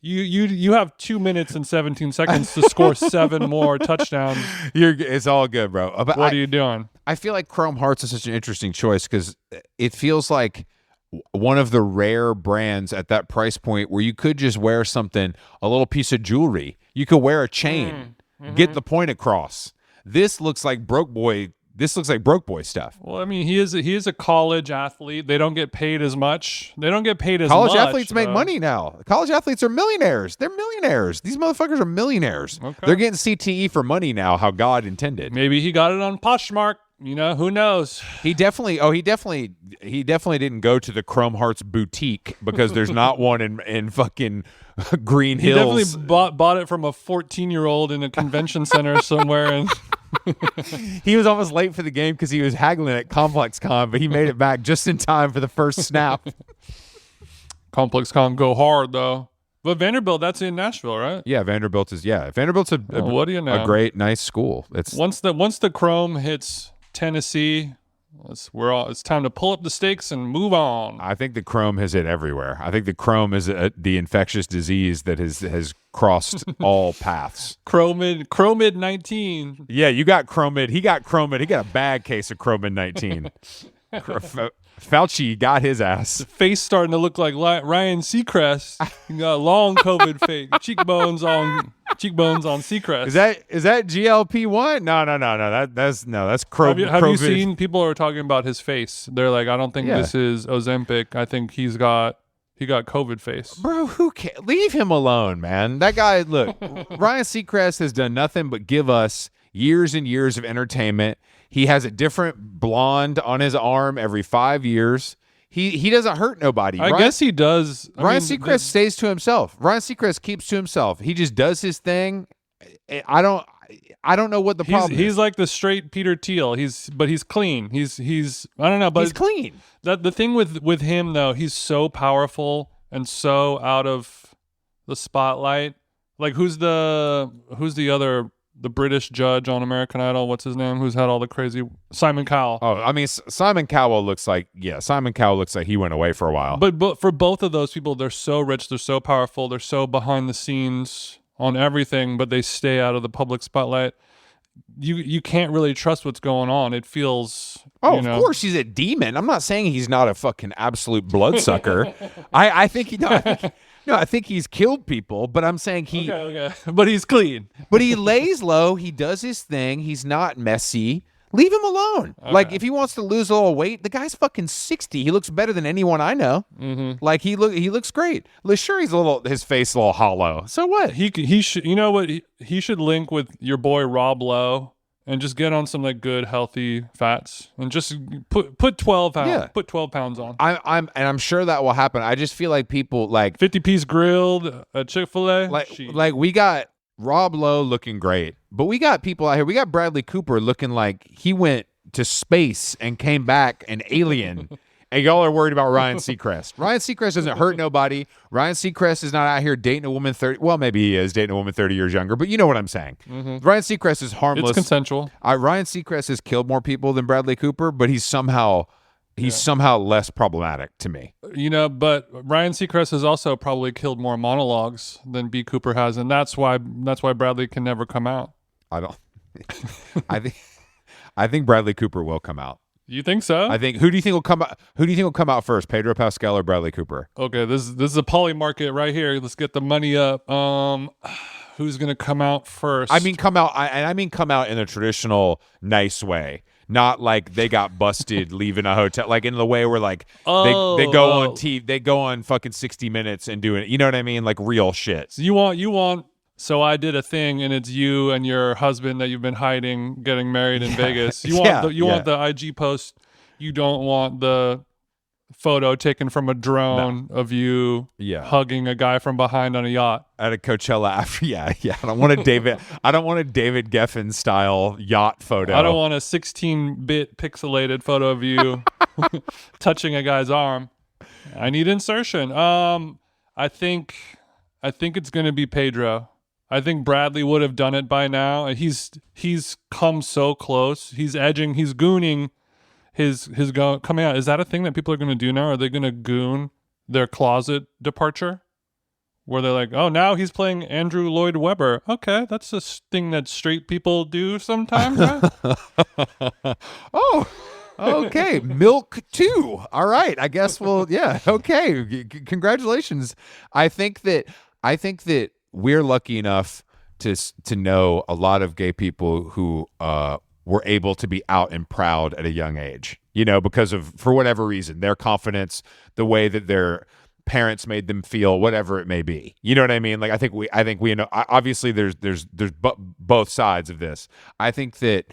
you have 2 minutes and 17 seconds to score 7 more touchdowns. It's all good, bro. But what are you doing? I feel like Chrome Hearts is such an interesting choice because it feels like one of the rare brands at that price point where you could just wear something, a little piece of jewelry. You could wear a chain, get the point across. This looks like broke boy stuff. Well, I mean, he is a college athlete. They don't get paid as much. College athletes make money now. College athletes are millionaires. They're millionaires. These motherfuckers are millionaires. Okay. They're getting CTE for money now, how God intended. Maybe he got it on Poshmark. Who knows? He definitely didn't go to the Chrome Hearts boutique because there's not one in fucking Green Hills. He definitely bought it from a 14-year-old in a convention center somewhere. And he was almost late for the game because he was haggling at Complex Con, but he made it back just in time for the first snap. Complex Con go hard though. But Vanderbilt, that's in Nashville, right? Yeah, Vanderbilt's what do you know? A great, nice school. It's once the Chrome hits Tennessee, it's time to pull up the stakes and move on. I think the Chrome has hit everywhere. I think the Chrome is the infectious disease that has crossed all paths. Chromid 19. Yeah, you got Chromid. He got Chromid. He got a bad case of Chromid 19. Fauci got his ass. Face starting to look like Ryan Seacrest. He got long COVID face, cheekbones on Seacrest. Is that GLP-1? No. That's Crow. Have you seen people are talking about his face? They're like, I don't think this is Ozempic. I think he got COVID face. Bro, who cares? Leave him alone, man. That guy, look, Ryan Seacrest has done nothing but give us years and years of entertainment. He has a different blonde on his arm every 5 years. He doesn't hurt nobody. I guess he does. Ryan Seacrest stays to himself. Ryan Seacrest keeps to himself. He just does his thing. I don't know what the problem is. He's like the straight Peter Thiel. But he's clean. He's I don't know, but he's clean. The thing with him though, he's so powerful and so out of the spotlight. Like who's the other the British judge on American Idol? What's his name? Who's had all the crazy Simon Cowell. Oh, I mean Simon Cowell looks like he went away for a while. But for both of those people, they're so rich, they're so powerful, they're so behind the scenes on everything, but they stay out of the public spotlight. You can't really trust what's going on. It feels of course he's a demon. I'm not saying he's not a fucking absolute bloodsucker. I think he's killed people, but I'm saying okay. But he's clean. But he lays low, he does his thing, he's not messy. Leave him alone. Okay. Like if he wants to lose a little weight, the guy's fucking 60. He looks better than anyone I know. Mm-hmm. Like he looks great. Sure, his face a little hollow. So what? He should. You know what? He should link with your boy Rob Lowe and just get on some like good healthy fats and just put 12 pounds. Yeah. Put 12 pounds on. I'm sure that will happen. I just feel like people like 50-piece grilled at Chick-fil-A. Like we got Rob Lowe looking great, but we got people out here. We got Bradley Cooper looking like he went to space and came back an alien. And y'all are worried about Ryan Seacrest. Ryan Seacrest doesn't hurt nobody. Ryan Seacrest is not out here dating a woman 30. Well, maybe he is dating a woman 30 years younger, but you know what I'm saying. Mm-hmm. Ryan Seacrest is harmless. It's consensual. Ryan Seacrest has killed more people than Bradley Cooper, but he's somehow less problematic to me. But Ryan Seacrest has also probably killed more monologues than B. Cooper has, and that's why Bradley can never come out. I think Bradley Cooper will come out. You think so? I think. Who do you think will come out? Who do you think will come out first, Pedro Pascal or Bradley Cooper? Okay, this is a Polymarket right here. Let's get the money up. Who's gonna come out first? I mean, come out. I mean, come out in a traditional, nice way. Not like they got busted leaving a hotel, like in the way where like they go on TV, they go on fucking 60 Minutes and do it. You know what I mean? Like real shit. So you want. So I did a thing, and it's you and your husband that you've been hiding, getting married in Vegas. You want the IG post. You don't want the photo taken from a drone of you hugging a guy from behind on a yacht at a Coachella after. Yeah. I don't want a David Geffen style yacht photo. I don't want a 16-bit pixelated photo of you touching a guy's arm. I need insertion. I think it's going to be Pedro. I think Bradley would have done it by now. He's come so close. He's edging. He's gooning his coming out. Is that a thing that people are going to do now? Are they going to goon their closet departure? Where they're like, oh, now he's playing Andrew Lloyd Webber. Okay, that's a thing that straight people do sometimes, right? Oh, okay. Milk too. All right. I guess okay. Congratulations. I think that we're lucky enough to know a lot of gay people who were able to be out and proud at a young age, because of, for whatever reason, their confidence, the way that their parents made them feel, whatever it may be. You know what I mean? Like, I think we know, obviously there's both sides of this. I think that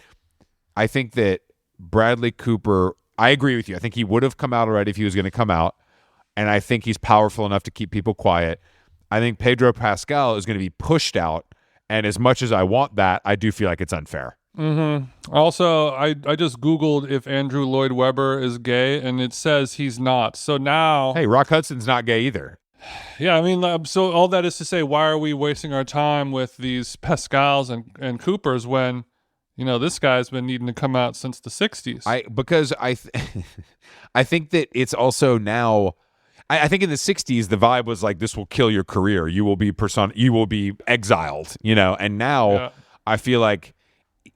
Bradley Cooper, I agree with you. I think he would have come out already if he was going to come out. And I think he's powerful enough to keep people quiet. I think Pedro Pascal is going to be pushed out, and as much as I want that, I do feel like it's unfair. Mm-hmm. Also, I just Googled if Andrew Lloyd Webber is gay, and it says he's not. So now... Hey, Rock Hudson's not gay either. Yeah, I mean, so all that is to say, why are we wasting our time with these Pascals and Coopers when, this guy's been needing to come out since the 60s? I think that it's also now... I think in the 60s, the vibe was like, this will kill your career. You will be exiled, and now I feel like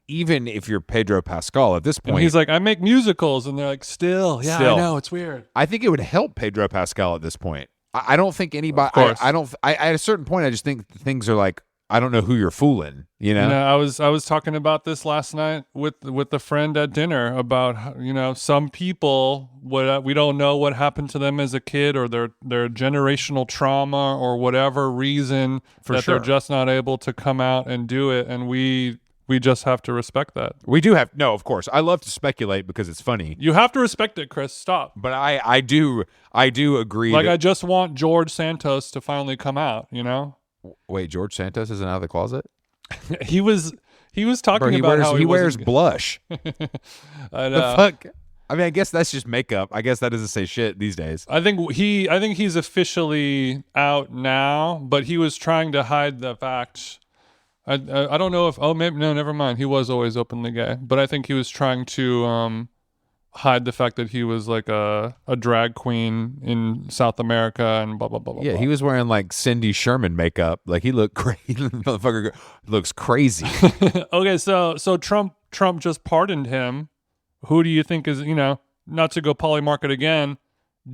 even if you're Pedro Pascal at this point, And he's like, I make musicals, and they're like, still, I know, it's weird. I think it would help Pedro Pascal at this point. I don't think anybody. Of course. I at a certain point, I just think things are like, I don't know who you're fooling. You know. I was talking about this last night with a friend at dinner about some people we don't know what happened to them as a kid or their generational trauma or whatever reason they're just not able to come out and do it, and we just have to respect that. We do have of course. I love to speculate because it's funny. You have to respect it, Chris. Stop. But I do agree. Like I just want George Santos to finally come out. Wait, George Santos isn't out of the closet? he was talking about how he wears blush. I know. The fuck? I mean, I guess that's just makeup. I guess that doesn't say shit these days. I think he's officially out now, but he was trying to hide the fact. I don't know if maybe no, never mind. He was always openly gay, but I think he was trying to hide the fact that he was like a drag queen in South America and blah blah blah. Yeah, blah. he was wearing like Cindy Sherman makeup. Like he looked crazy. Motherfucker looks crazy. Okay, so Trump just pardoned him. Who do you think is not to go Polymarket again,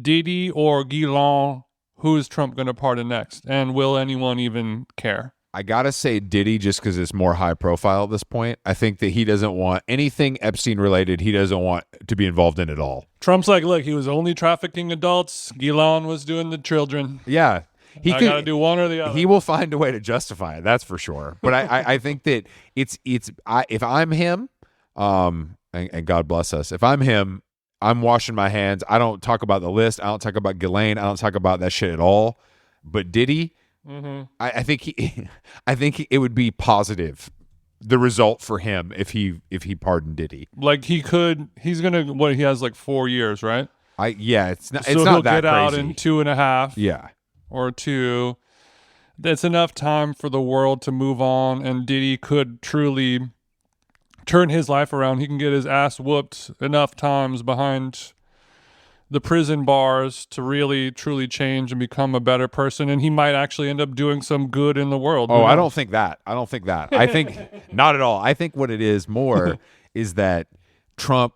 Diddy or Gelson? Who is Trump going to pardon next? And will anyone even care? I gotta say Diddy just because it's more high profile at this point. I think that he doesn't want anything Epstein related. He doesn't want to be involved in at all. Trump's like, look, he was only trafficking adults. Gelson was doing the children. Yeah, I gotta do one or the other. He will find a way to justify it. That's for sure. But I think that if I'm him, and God bless us. If I'm him, I'm washing my hands. I don't talk about the list. I don't talk about Ghislaine. I don't talk about that shit at all. But Diddy. Mm-hmm. I think it would be positive, the result for him if he pardoned Diddy. Like he's gonna he has like 4 years, right? It's not so it's he'll not that get out crazy. in 2.5. Yeah, or 2. That's enough time for the world to move on, and Diddy could truly turn his life around. He can get his ass whooped enough times behind the prison bars to really truly change and become a better person, and he might actually end up doing some good in the world. I don't think that. I think not at all. I think what it is more is that Trump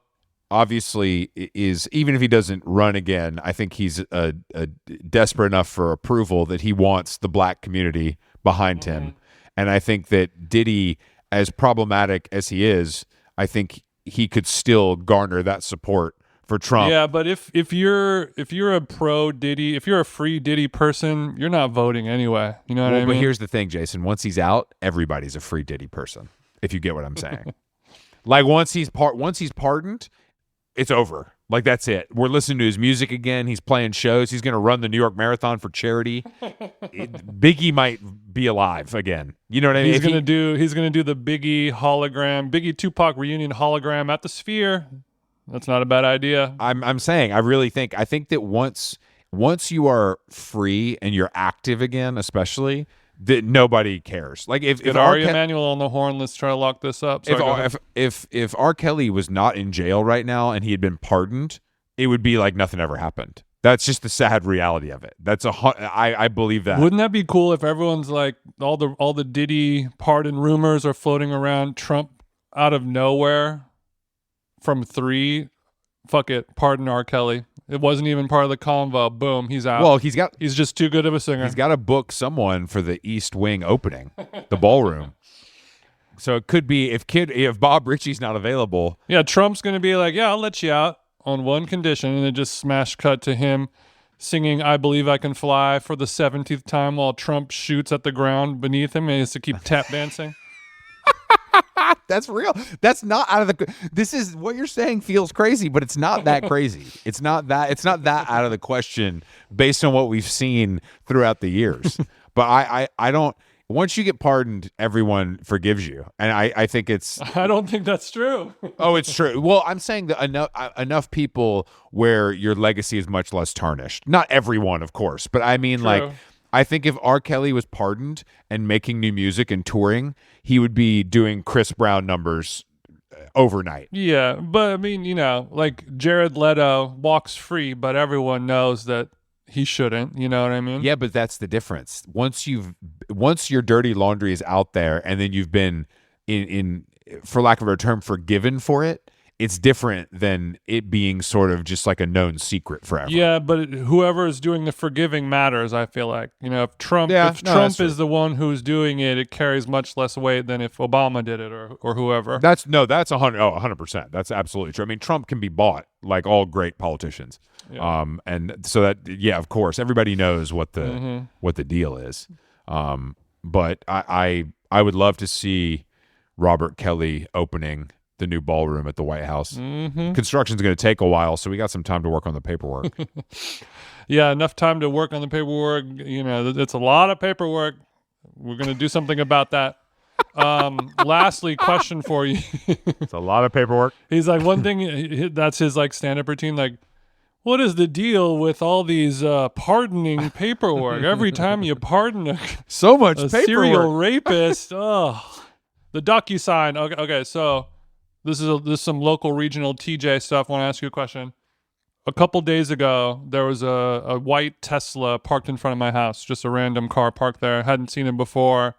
obviously is, even if he doesn't run again, I think he's desperate enough for approval that he wants the black community behind him. And I think that Diddy, as problematic as he is, I think he could still garner that support for Trump. Yeah, but if you're a pro Diddy, if you're a free Diddy person, you're not voting anyway. You know what I mean? But here's the thing, Jason. Once he's out, everybody's a free Diddy person. If you get what I'm saying. Like once he's pardoned, it's over. Like that's it. We're listening to his music again. He's playing shows. He's going to run the New York Marathon for charity. Biggie might be alive again. You know what I mean? He's going to do the Biggie Tupac reunion hologram at the Sphere. That's not a bad idea. I'm saying, I think that once you are free and you're active again, especially, that nobody cares. Like if Ari Emanuel on the horn, let's try to lock this up. If R. Kelly was not in jail right now and he had been pardoned, it would be like nothing ever happened. That's just the sad reality of it. I believe that. Wouldn't that be cool if everyone's like all the Diddy pardon rumors are floating around, Trump out of nowhere from 3, fuck it, pardon R. Kelly. It wasn't even part of the convo. Boom, he's out. Well, he's just too good of a singer. He's got to book someone for the East Wing opening, the ballroom. So it could be if Bob Ritchie's not available. Yeah, Trump's going to be like, yeah, I'll let you out on one condition, and then just smash cut to him singing I Believe I Can Fly for the 17th time while Trump shoots at the ground beneath him and he has to keep tap dancing. That's real. That's not out of the. This is what you're saying feels crazy, but it's not that crazy. It's not that out of the question based on what we've seen throughout the years. But I don't. Once you get pardoned, everyone forgives you, and I think it's. I don't think that's true. Oh, it's true. Well, I'm saying that enough people where your legacy is much less tarnished. Not everyone, of course, but I mean, True. like, I think if R. Kelly was pardoned and making new music and touring, he would be doing Chris Brown numbers overnight. Yeah, but I mean, like Jared Leto walks free, but everyone knows that he shouldn't. You know what I mean? Yeah, but that's the difference. Once your dirty laundry is out there, and then you've been in for lack of a term, forgiven for it. It's different than it being sort of just like a known secret forever. Yeah, but whoever is doing the forgiving matters, I feel like. If Trump is the one who's doing it, it carries much less weight than if Obama did it or whoever. That's 100%. That's absolutely true. I mean, Trump can be bought like all great politicians. Yeah. And so that, of course, everybody knows what the deal is. But I would love to see Robert Kelly opening the new ballroom at the White House. Construction's going to take a while, so we got some time to work on the paperwork. Yeah, enough time to work on the paperwork. It's a lot of paperwork. We're going to do something about that. Lastly, question for you. It's a lot of paperwork. He's like, one thing, that's his like stand-up routine, like, what is the deal with all these pardoning paperwork? Every time you pardon so much a paperwork. Serial rapist, the DocuSign. Okay, so this is some local regional TJ stuff. I want to ask you a question. A couple days ago, there was a white Tesla parked in front of my house, just a random car parked there. Hadn't seen it before.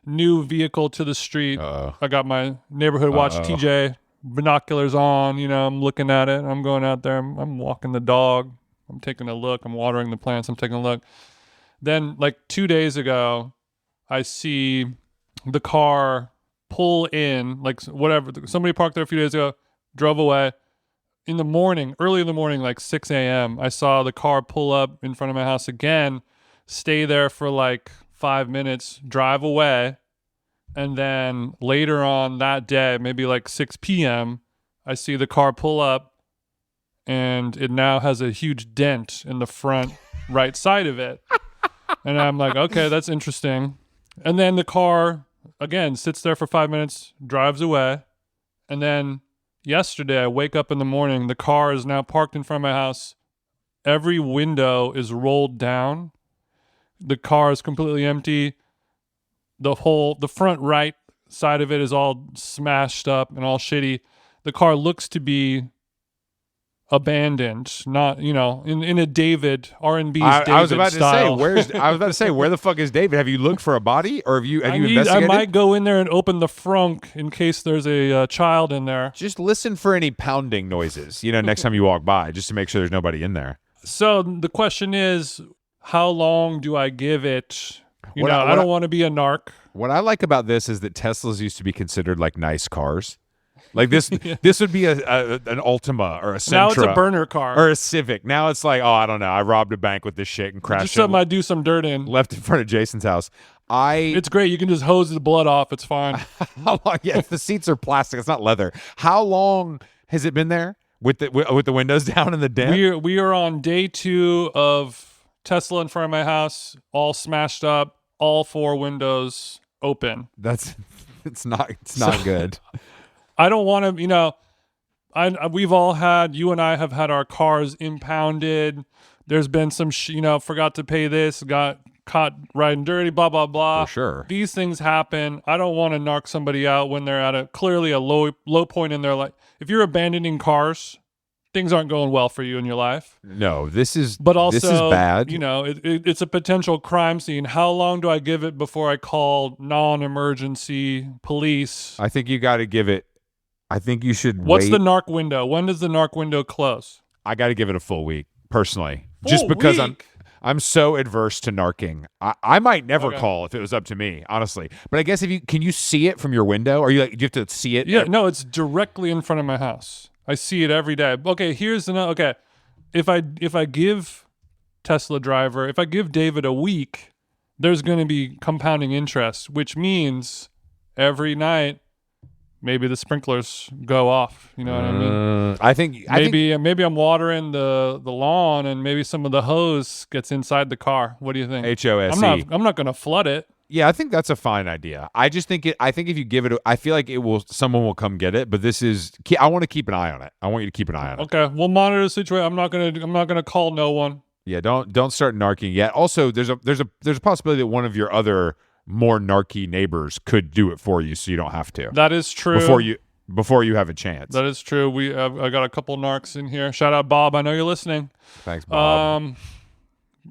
New vehicle to the street. I got my neighborhood watch TJ binoculars on. I'm looking at it. I'm going out there. I'm walking the dog. I'm taking a look. I'm watering the plants. I'm taking a look. Then, like 2 days ago, I see the car pull in, like whatever. Somebody parked there a few days ago, drove away. In the morning, early in the morning, like 6 a.m., I saw the car pull up in front of my house again, stay there for like 5 minutes, drive away. And then later on that day, maybe like 6 p.m., I see the car pull up and it now has a huge dent in the front right side of it. And I'm like, okay, that's interesting. And then the car, again, sits there for 5 minutes, drives away. And then yesterday, I wake up in the morning, the car is now parked in front of my house. Every window is rolled down. The car is completely empty. The front right side of it is all smashed up and all shitty. The car looks to be abandoned, not, in a David, R&B's David I was about style. to say, where the fuck is David? Have you looked for a body, or have you investigated? I might go in there and open the frunk in case there's a child in there. Just listen for any pounding noises, next time you walk by, just to make sure there's nobody in there. So the question is, how long do I give it? I don't want to be a narc. What I like about this is that Teslas used to be considered like nice cars. Like this, this would be an Altima or a Sentra. Now it's a burner car or a Civic. Now it's like, I don't know. I robbed a bank with this shit and crashed just something I do some dirt in. Left in front of Jason's house. It's great. You can just hose the blood off. It's fine. How long? Yeah, the seats are plastic. It's not leather. How long has it been there with the windows down in the dent? We are on day 2 of Tesla in front of my house, all smashed up, all 4 windows open. It's not good. I don't want to, we've all had, you and I have had our cars impounded. There's been some, forgot to pay this, got caught riding dirty, blah, blah, blah. For sure. These things happen. I don't want to narc somebody out when they're at clearly a low point in their life. If you're abandoning cars, things aren't going well for you in your life. No, this is bad. It's it's a potential crime scene. How long do I give it before I call non-emergency police? I think you got to give it. I think you should. What's the narc window? When does the narc window close? I got to give it a full week personally, just because I'm so adverse to narking. I might never call if it was up to me, honestly. But I guess can you see it from your window? Or do you have to see it? Yeah, no, it's directly in front of my house. I see it every day. Okay, here's another. Okay, if I give Tesla driver, if I give David a week, there's going to be compounding interest, which means every night maybe the sprinklers go off. You know what I mean? I think maybe I'm watering the lawn and maybe some of the hose gets inside the car. What do you think? HOSE. I'm not going to flood it. Yeah, I think that's a fine idea. I just think I think if you give it, I feel like someone will come get it. But I want to keep an eye on it. I want you to keep an eye on it. Okay, we'll monitor the situation. I'm not gonna call no one. Yeah, don't start narking yet. Also, there's a possibility that one of your other more narky neighbors could do it for you, so you don't have to. That is true. Before you have a chance. That is true. I got a couple narcs in here. Shout out Bob. I know you're listening. Thanks, Bob.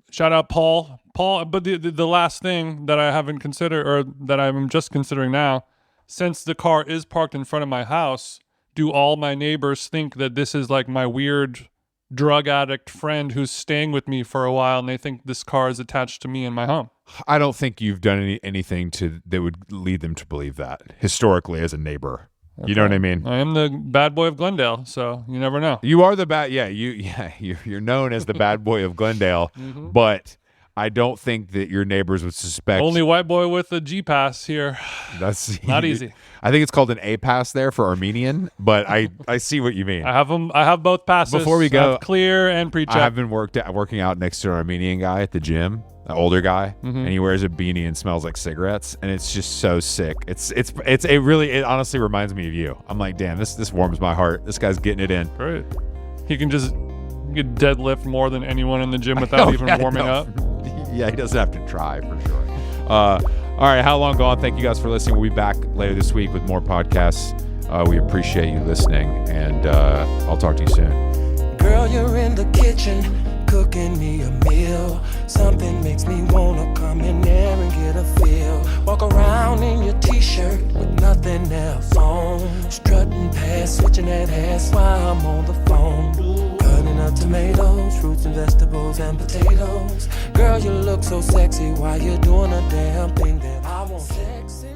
Shout out Paul. But the last thing that I haven't considered, or that I'm just considering now, since the car is parked in front of my house, do all my neighbors think that this is like my weird drug addict friend who's staying with me for a while, and they think this car is attached to me and my home? I don't think you've done anything that would lead them to believe that historically as a neighbor. Okay. You know what I mean? I am the bad boy of Glendale, so you never know. You are the bad. Yeah, you're known as the bad boy of Glendale, but I don't think that your neighbors would suspect. Only white boy with a G pass here. That's not easy. I think it's called an A pass there for Armenian, but I see what you mean. I have them. I have both passes. Before we go, clear and pre-check. I have been working out next to an Armenian guy at the gym, an older guy, and he wears a beanie and smells like cigarettes, and it's just so sick. It honestly reminds me of you. I'm like, damn, this warms my heart. This guy's getting it in. Right. He can just deadlift more than anyone in the gym without even warming up. Yeah, he doesn't have to try for sure. All right, how long gone? Thank you guys for listening. We'll be back later this week with more podcasts. We appreciate you listening, and I'll talk to you soon. Girl, you're in the kitchen, cooking me a meal. Something makes me wanna come in there and get a feel. Walk around in your t-shirt with nothing else on. Strutting past, switching that ass while I'm on the phone. Cutting up tomatoes, fruits and vegetables and potatoes. Girl, you look so sexy while you're doing a damn thing that I want. Sexy.